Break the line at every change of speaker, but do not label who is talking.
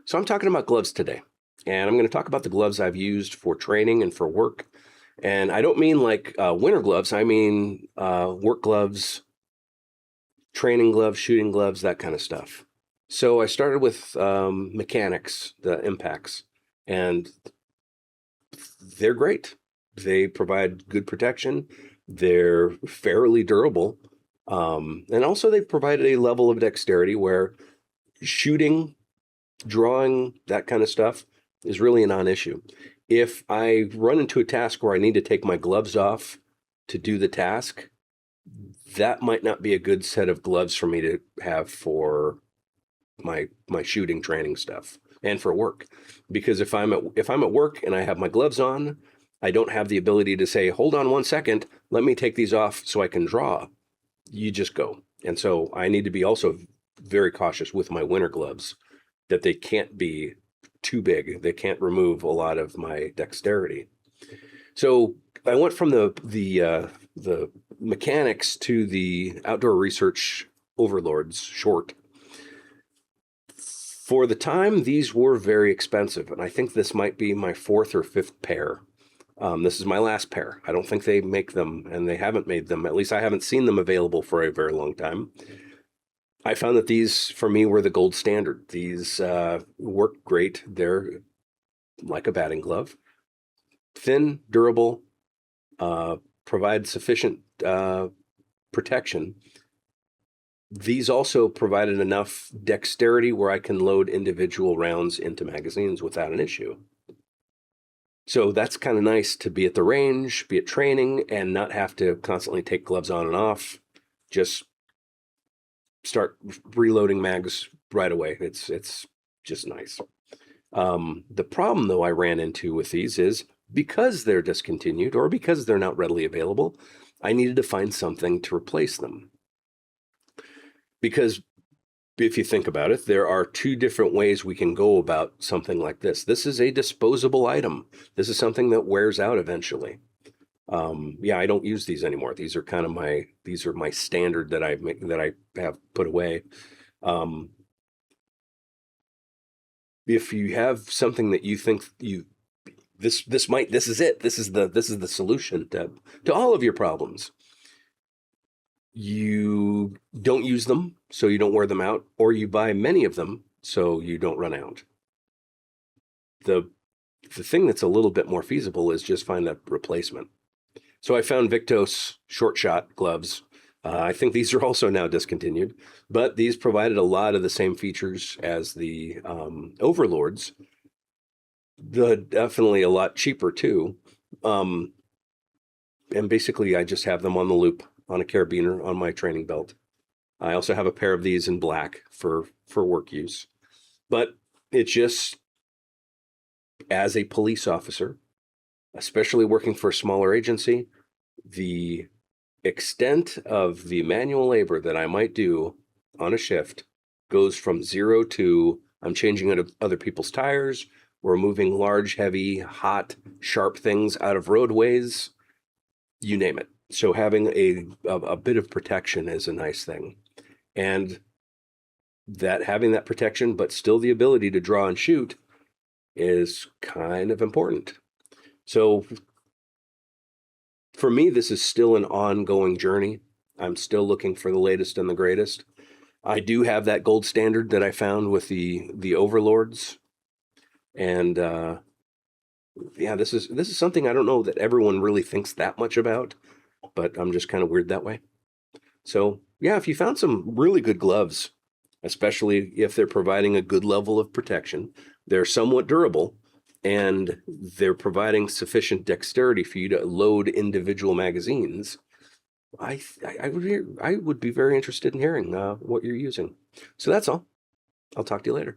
So I'm talking about gloves today, and I'm going to talk about the gloves I've used for training and for work. And I don't mean like winter gloves. I mean work gloves, training gloves, shooting gloves, that kind of stuff. So I started with mechanics, the impacts, and they're great. They provide good protection. They're fairly durable. And also they provide a level of dexterity where shooting, drawing, that kind of stuff is really a non-issue. If I run into a task where I need to take my gloves off to do the task, that might not be a good set of gloves for me to have for my shooting training stuff and for work. Because if I'm at work and I have my gloves on, I don't have the ability to say, hold on 1 second, let me take these off so I can draw. You just go. And so I need to be also very cautious with my winter gloves that they can't be too big. They can't remove a lot of my dexterity. So I went from the mechanics to the outdoor research overlords short. For the time, these were very expensive, and I think this might be my fourth or fifth pair. This is my last pair. I don't think they make them, and they haven't made them. At least I haven't seen them available for a very long time. I found that these, for me, were the gold standard. These work great. They're like a batting glove. Thin, durable, provide sufficient protection. These also provided enough dexterity where I can load individual rounds into magazines without an issue. So that's kind of nice to be at the range, be at training, and not have to constantly take gloves on and off. Just start reloading mags right away. It's just nice. The problem, though, I ran into with these is because they're discontinued or because they're not readily available, I needed to find something to replace them. Because if you think about it, there are two different ways we can go about something like this. This is a disposable item. This is something that wears out eventually. Yeah, I don't use these anymore. These are kind of my standard that I have put away. If you have something that you think this is it. This is the solution to all of your problems. You don't use them, so you don't wear them out, or you buy many of them, so you don't run out. The thing that's a little bit more feasible is just find a replacement. So I found Victos short shot gloves. I think these are also now discontinued, but these provided a lot of the same features as the Overlords. Definitely a lot cheaper too. And basically I just have them on the loop on a carabiner on my training belt. I also have a pair of these in black for work use. But it just, as a police officer, especially working for a smaller agency, the extent of the manual labor that I might do on a shift goes from 0 to I'm changing other people's tires, we're moving large, heavy, hot, sharp things out of roadways, you name it. So having a bit of protection is a nice thing. And that having that protection, but still the ability to draw and shoot is kind of important. So for me, this is still an ongoing journey. I'm still looking for the latest and the greatest. I do have that gold standard that I found with the Overlords. And yeah, this is something I don't know that everyone really thinks that much about, but I'm just kind of weird that way. So yeah, if you found some really good gloves, especially if they're providing a good level of protection, they're somewhat durable, and they're providing sufficient dexterity for you to load individual magazines, I would be very interested in hearing what you're using. So that's all. I'll talk to you later.